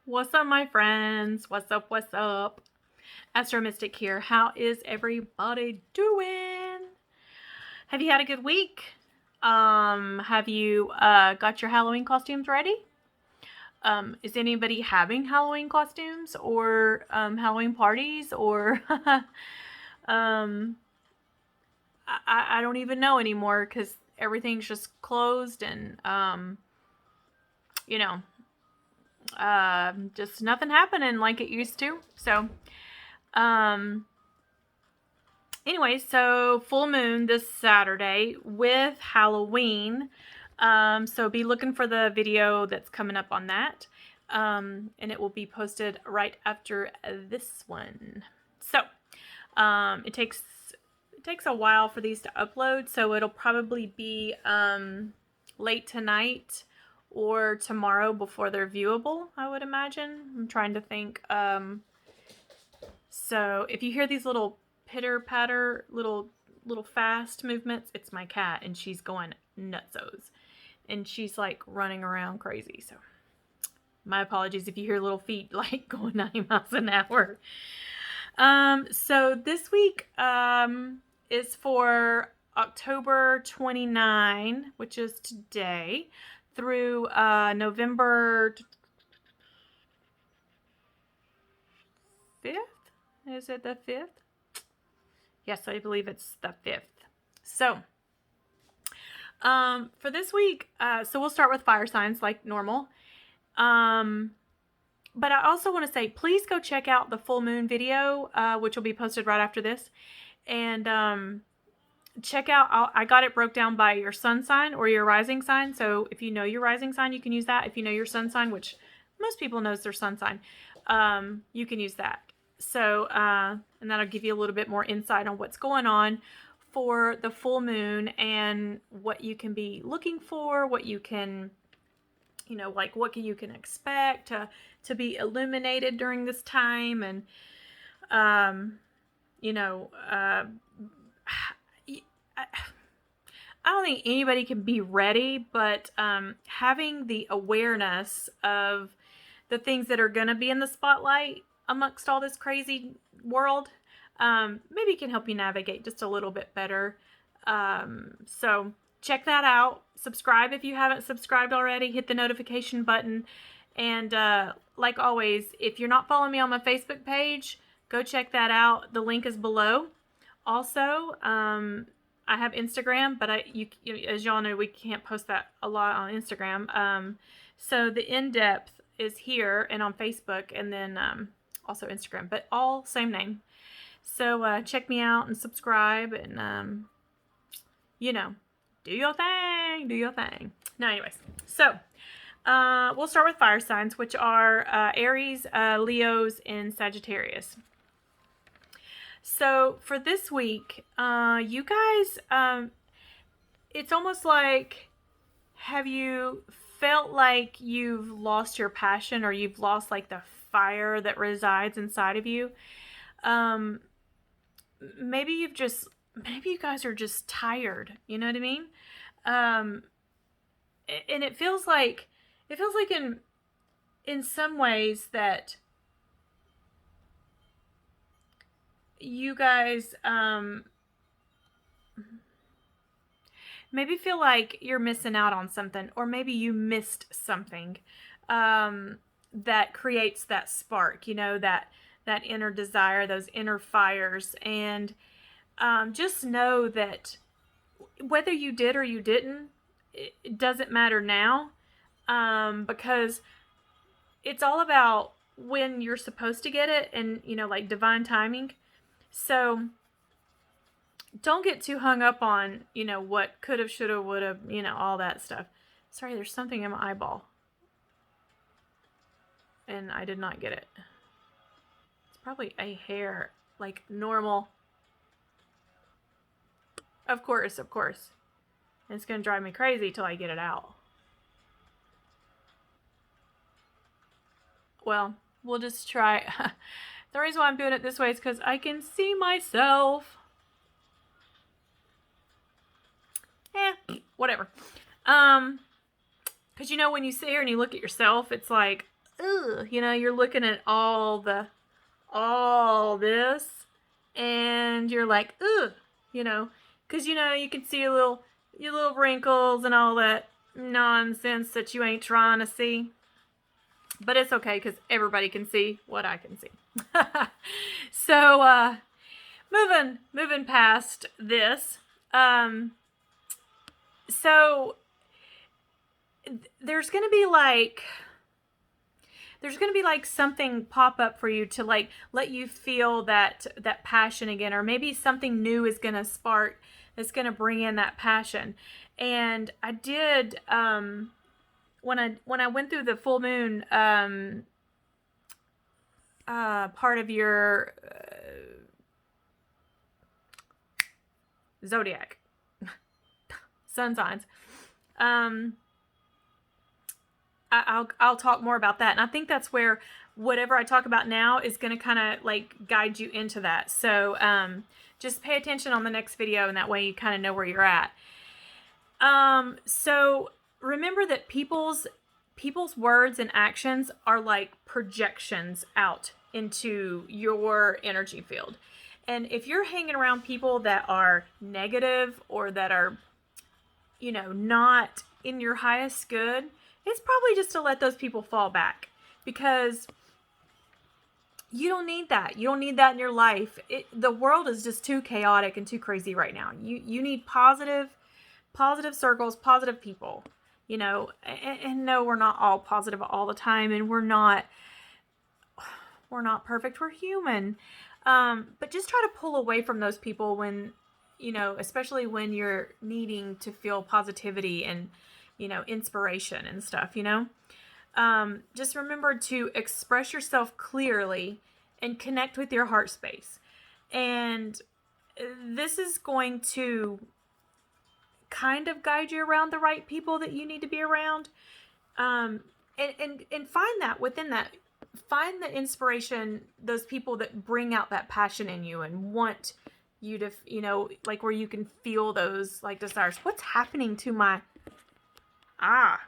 What's up, my friends? What's up? What's up? Astro Mystic here. How is everybody doing? Have you had a good week? Have you got your Halloween costumes ready? Is anybody having Halloween costumes or Halloween parties or I don't even know anymore because everything's just closed and just nothing happening like it used to. So anyway, so full moon this Saturday with Halloween. So be looking for the video that's coming up on that. And it will be posted right after this one. So it takes a while for these to upload, so it'll probably be late tonight or tomorrow before they're viewable, I would imagine. I'm trying to think. So if you hear these little pitter patter, little fast movements, it's my cat, and she's going nutsos, and she's like running around crazy. So my apologies if you hear little feet like going 90 miles an hour. So this week is for October 29, which is today, through November 5th. Is it the 5th? Yes, I believe it's the 5th. So, for this week, so we'll start with fire signs like normal. But I also want to say, please go check out the full moon video, which will be posted right after this. And check out, I got it broke down by your sun sign or your rising sign. So if you know your rising sign, you can use that. If you know your sun sign, which most people knows their sun sign, you can use that. So, and that'll give you a little bit more insight on what's going on for the full moon and what you can be looking for, what you can, like what you can expect to be illuminated during this time. And, I don't think anybody can be ready, but having the awareness of the things that are going to be in the spotlight amongst all this crazy world, maybe can help you navigate just a little bit better. So check that out. Subscribe if you haven't subscribed already. Hit the notification button. And like always, if you're not following me on my Facebook page, go check that out. The link is below. Also, I have Instagram, but as y'all know, we can't post that a lot on Instagram. So the in-depth is here and on Facebook, and then also Instagram, but all same name. So check me out and subscribe, and do your thing. Do your thing. Now, anyways, so we'll start with fire signs, which are Aries, Leos, and Sagittarius. So for this week, you guys, it's almost like, have you felt like you've lost your passion, or you've lost like the fire that resides inside of you? Maybe you guys are just tired. You know what I mean? And it feels like in some ways that you guys maybe feel like you're missing out on something, or maybe you missed something that creates that spark, that inner desire, those inner fires. And just know that whether you did or you didn't, it doesn't matter now, because it's all about when you're supposed to get it, and like divine timing. So don't get too hung up on, what could have, should have, would have, all that stuff. Sorry, there's something in my eyeball, and I did not get it. It's probably a hair, like normal. Of course. And it's going to drive me crazy till I get it out. Well, we'll just try. The reason why I'm doing it this way is because I can see myself. Whatever. Because when you sit here and you look at yourself, it's like, ugh, you know, you're looking at all this, and you're like, ugh, you know, because, you know, you can see your little wrinkles and all that nonsense that you ain't trying to see. But it's okay, because everybody can see what I can see. So, moving past this, so there's gonna be like something pop up for you to like let you feel that passion again, or maybe something new is gonna spark, that's gonna bring in that passion. And I did when I went through the full moon part of your zodiac sun signs, I'll talk more about that. And I think that's where whatever I talk about now is going to kind of like guide you into that. So just pay attention on the next video, and that way you kind of know where you're at. So remember that people's words and actions are like projections out into your energy field. And if you're hanging around people that are negative, or that are, you know, not in your highest good, it's probably just to let those people fall back, because you don't need that. You don't need that in your life. The world is just too chaotic and too crazy right now. You need positive circles, positive people, you know, and no, we're not all positive all the time, and we're not perfect. We're human. But just try to pull away from those people when, you know, especially when you're needing to feel positivity and, you know, inspiration and stuff, you know. Just remember to express yourself clearly and connect with your heart space. And this is going to kind of guide you around the right people that you need to be around. And find that within that. Find the inspiration, those people that bring out that passion in you and want you to, you know, like where you can feel those like desires. What's happening to my... now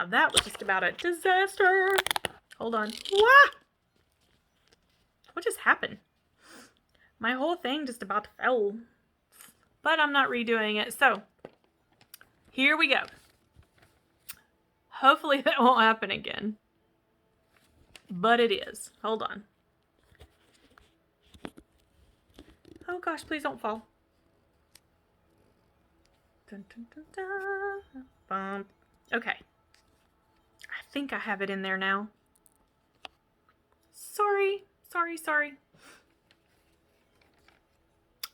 that was just about a disaster. Hold on. What just happened? My whole thing just about fell. But I'm not redoing it. So, here we go. Hopefully that won't happen again. But it is. Hold on. Oh gosh, please don't fall. Dun, dun, dun, dun. Bump. Okay. I think I have it in there now. Sorry.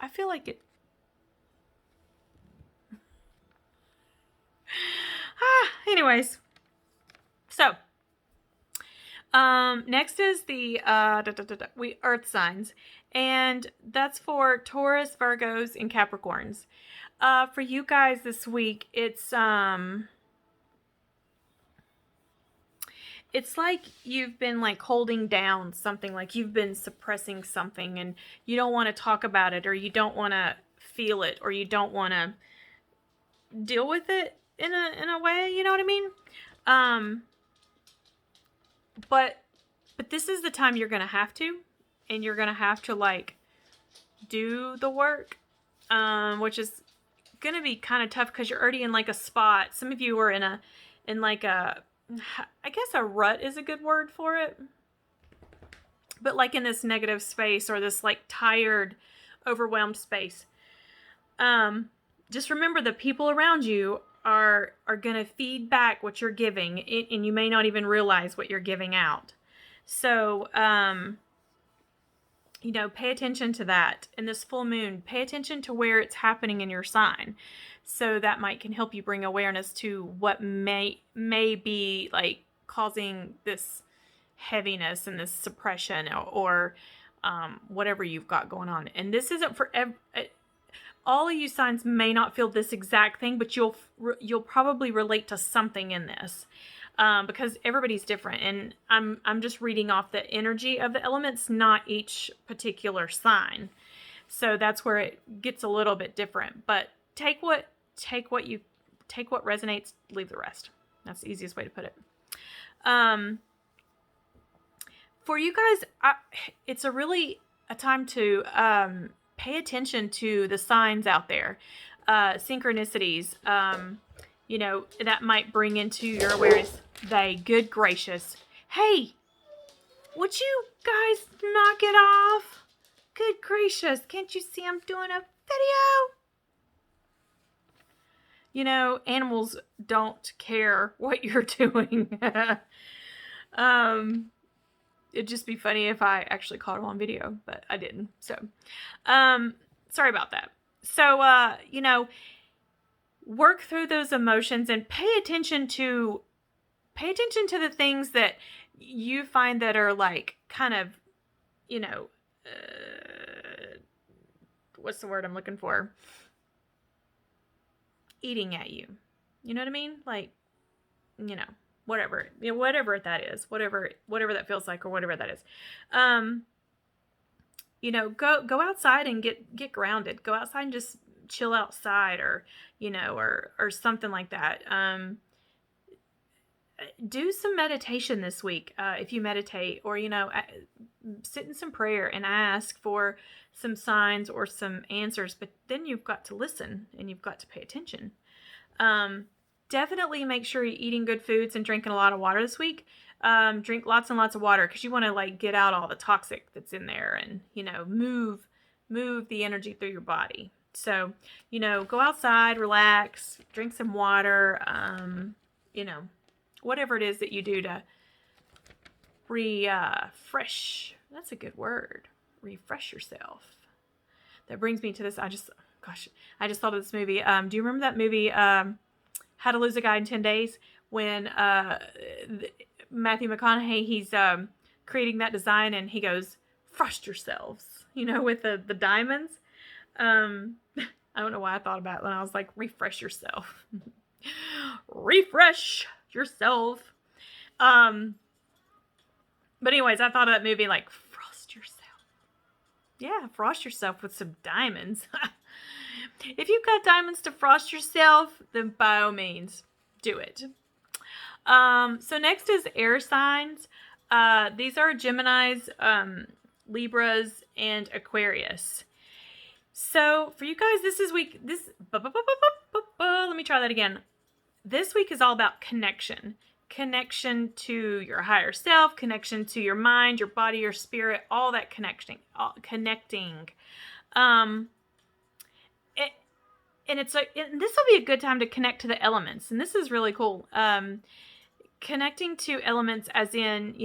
I feel like it... anyways. So, next is the Earth signs, and that's for Taurus, Virgos, and Capricorns. For you guys this week, it's like you've been like holding down something, like you've been suppressing something, and you don't want to talk about it, or you don't want to feel it, or you don't want to deal with it in a way, you know what I mean? But this is the time you're going to have to, and you're going to have to like do the work, which is going to be kind of tough because you're already in like a spot. Some of you are in like a, I guess a rut is a good word for it, but like in this negative space, or this like tired, overwhelmed space. Just remember the people around you are going to feed back what you're giving, and you may not even realize what you're giving out. So, you know, pay attention to that. In this full moon, pay attention to where it's happening in your sign. So that can help you bring awareness to what may be like causing this heaviness and this suppression, or whatever you've got going on. And this isn't for all of you signs may not feel this exact thing, but you'll probably relate to something in this, because everybody's different. And I'm just reading off the energy of the elements, not each particular sign. So that's where it gets a little bit different. But take what resonates, leave the rest. That's the easiest way to put it. for you guys, it's a time to pay attention to the signs out there, synchronicities, that might bring into your awareness. Good gracious. Hey, would you guys knock it off? Good gracious. Can't you see I'm doing a video? Animals don't care what you're doing. It'd just be funny if I actually caught them on video, but I didn't. So, sorry about that. So, work through those emotions and pay attention to the things that you find that are like kind of, what's the word I'm looking for? Eating at you. You know what I mean? Like, whatever that is, whatever that feels like, or whatever that is. Go outside and get grounded. Go outside and just chill outside, or something like that. Do some meditation this week, if you meditate, or, sit in some prayer and ask for some signs or some answers, but then you've got to listen and you've got to pay attention. Definitely make sure you're eating good foods and drinking a lot of water this week. Drink lots and lots of water, because you want to get out all the toxic that's in there, and, move the energy through your body. So, go outside, relax, drink some water, whatever it is that you do to refresh. That's a good word. Refresh yourself. That brings me to this. I just thought of this movie. Do you remember that movie, How to Lose a Guy in 10 Days? When Matthew McConaughey, he's creating that design, and he goes, frost yourselves, with the diamonds. I don't know why I thought about it when I was like, refresh yourself. Refresh yourself. But anyways, I thought of that movie, like, frost yourself. Yeah, frost yourself with some diamonds. If you've got diamonds to frost yourself, then by all means, do it. So next is air signs. These are Geminis, Libras, and Aquarius. So for you guys, let me try that again. This week is all about connection to your higher self, connection to your mind, your body, your spirit, all that connecting. And this will be a good time to connect to the elements. And this is really cool. Connecting to elements as in,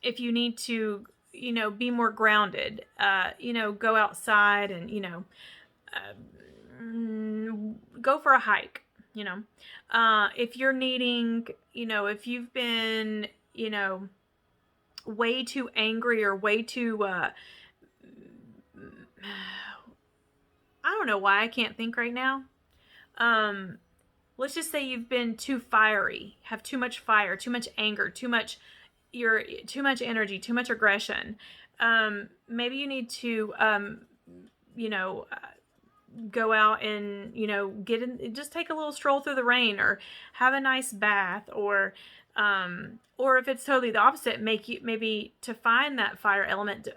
if you need to, be more grounded, go outside and, go for a hike, if you're needing, if you've been, way too angry or way too, I don't know why I can't think right now. Let's just say you've been too fiery, have too much fire, too much anger, too much energy, too much aggression. Maybe you need to, go out and, just take a little stroll through the rain, or have a nice bath, or if it's totally the opposite, maybe to find that fire element,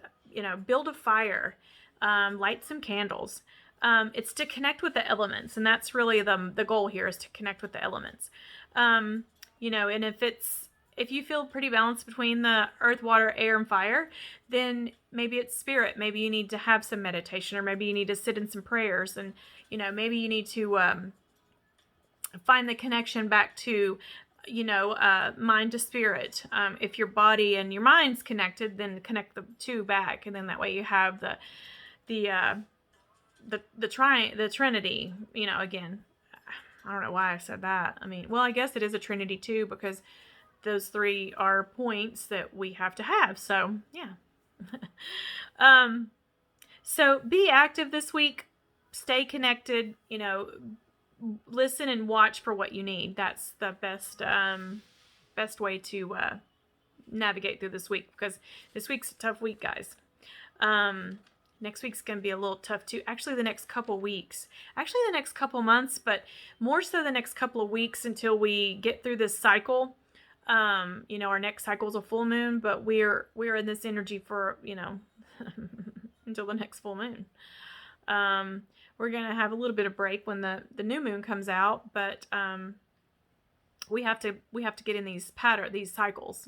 build a fire, light some candles. It's to connect with the elements, and that's really the goal here, is to connect with the elements. And if you feel pretty balanced between the earth, water, air, and fire, then maybe it's spirit. Maybe you need to have some meditation, or maybe you need to sit in some prayers, and, maybe you need to find the connection back to, mind to spirit. If your body and your mind's connected, then connect the two back, and then that way you have the Trinity, again. I don't know why I said that. I mean, well, I guess it is a Trinity too, because those three are points that we have to have. So, yeah. So be active this week. Stay connected, listen and watch for what you need. That's the best way to navigate through this week, because this week's a tough week, guys. Next week's going to be a little tough too. Actually, the next couple weeks. Actually, the next couple months, but more so the next couple of weeks, until we get through this cycle Our next cycle is a full moon, but we're in this energy for, until the next full moon. We're going to have a little bit of break when the new moon comes out, but we have to get in these cycles,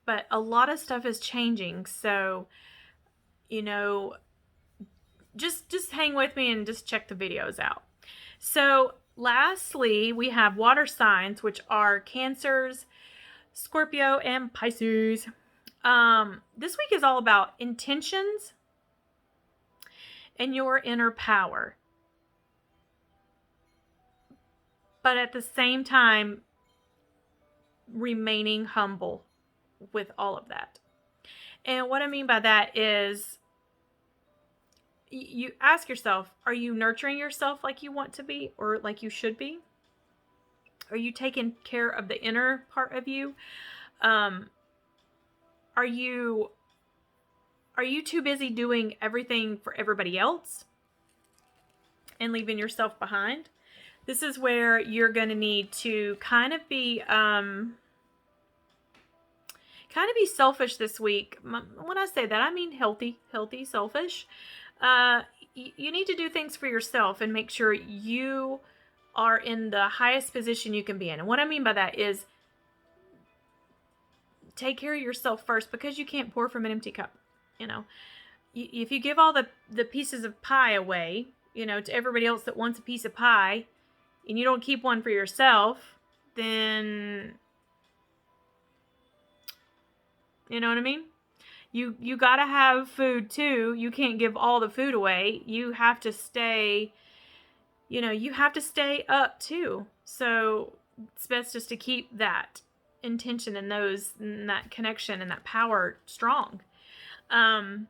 but a lot of stuff is changing. So, just hang with me and just check the videos out. So lastly, we have water signs, which are Cancers, Scorpio, and Pisces. This week is all about intentions and your inner power. But at the same time, remaining humble with all of that. And what I mean by that is, you ask yourself, are you nurturing yourself like you want to be or like you should be? Are you taking care of the inner part of you? Are you too busy doing everything for everybody else and leaving yourself behind? This is where you're going to need to kind of be selfish this week. When I say that, I mean healthy, selfish. You need to do things for yourself and make sure you are in the highest position you can be in. And what I mean by that is, take care of yourself first, because you can't pour from an empty cup. If you give all the pieces of pie away, to everybody else that wants a piece of pie, and you don't keep one for yourself, then, you know what I mean? You got to have food too. You can't give all the food away. You have to stay, up too. So it's best just to keep that intention and that connection and that power strong. And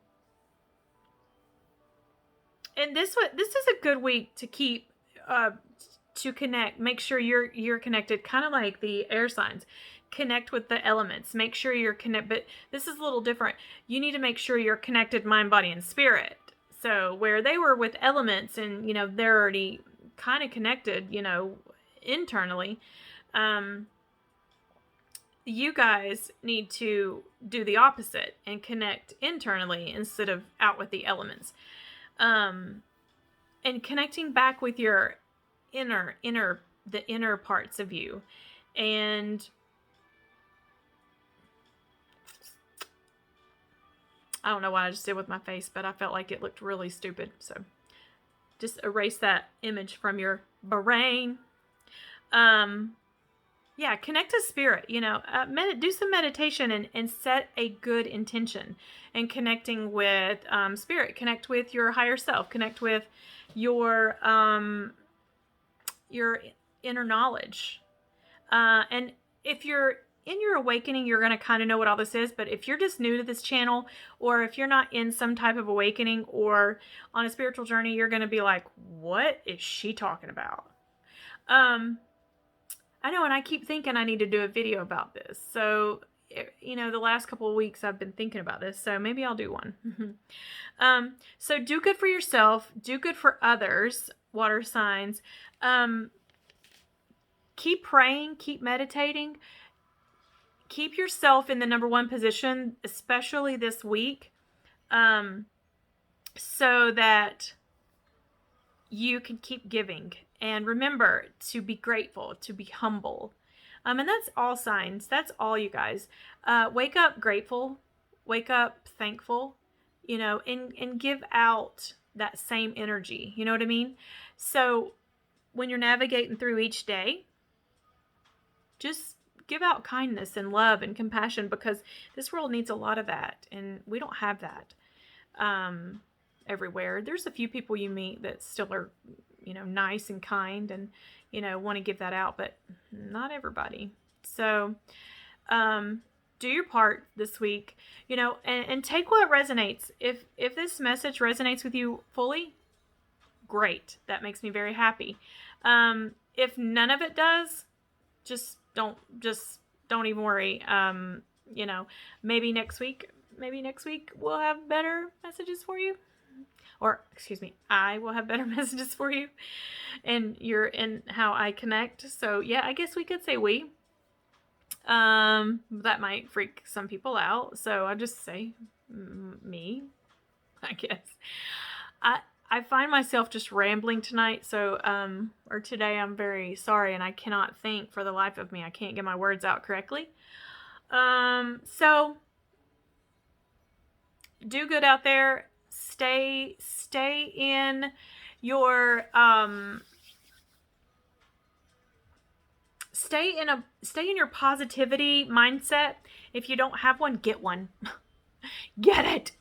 this is a good week to keep, to connect, make sure you're connected, kind of like the air signs. Connect with the elements. Make sure you're connected, but this is a little different. You need to make sure you're connected mind, body, and spirit. So where they were with elements and, they're already kind of connected, internally, you guys need to do the opposite and connect internally instead of out with the elements. And connecting back with your the inner parts of you. And I don't know what I just did with my face, but I felt like it looked really stupid. So just erase that image from your brain. Connect to spirit, do some meditation and set a good intention, and connecting with spirit, connect with your higher self, connect with your inner knowledge. And if you're in your awakening, you're going to kind of know what all this is. But if you're just new to this channel, or if you're not in some type of awakening or on a spiritual journey, you're going to be like, what is she talking about? I know, and I keep thinking I need to do a video about this. So, the last couple of weeks I've been thinking about this, so maybe I'll do one. So do good for yourself, do good for others, water signs. Keep praying, keep meditating. Keep yourself in the number one position, especially this week, so that you can keep giving. And remember to be grateful, to be humble. And that's all signs. That's all, you guys. Wake up grateful. Wake up thankful, and give out that same energy. You know what I mean? So when you're navigating through each day, just give out kindness and love and compassion, because this world needs a lot of that, and we don't have that everywhere. There's a few people you meet that still are, nice and kind and, want to give that out, but not everybody. So do your part this week, and take what resonates. If this message resonates with you fully, great. That makes me very happy. If none of it does, just don't even worry. Maybe next week we'll have better messages for you, or excuse me, I will have better messages for you, and you're in how I connect. So yeah, I guess we could say we. That might freak some people out, so I just say me, I guess. I find myself just rambling tonight, so or today. I'm very sorry, and I cannot think for the life of me. I can't get my words out correctly. So do good out there. Stay in your stay in your positivity mindset. If you don't have one, get one. Get it.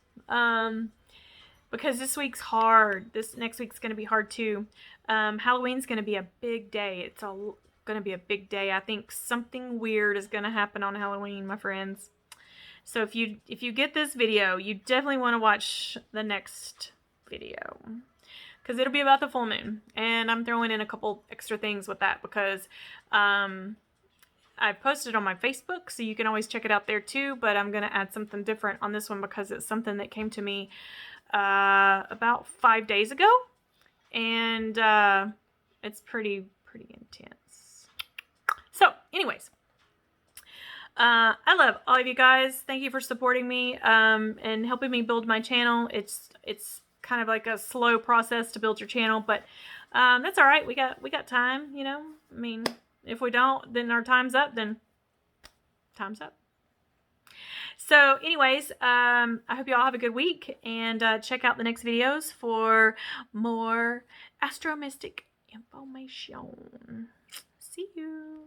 Because this week's hard. This next week's going to be hard too. Halloween's going to be a big day. It's going to be a big day. I think something weird is going to happen on Halloween, my friends. So if you get this video, you definitely want to watch the next video, because it'll be about the full moon, and I'm throwing in a couple extra things with that because I posted on my Facebook, so you can always check it out there too. But I'm gonna add something different on this one because it's something that came to me about 5 days ago, and it's pretty intense. So anyways, I love all of you guys. Thank you for supporting me and helping me build my channel. It's kind of like a slow process to build your channel, but that's all right. We got time, you know. I mean, if we don't, then our time's up. Then time's up. So anyways, I hope you all have a good week, and check out the next videos for more astro mystic information. See you.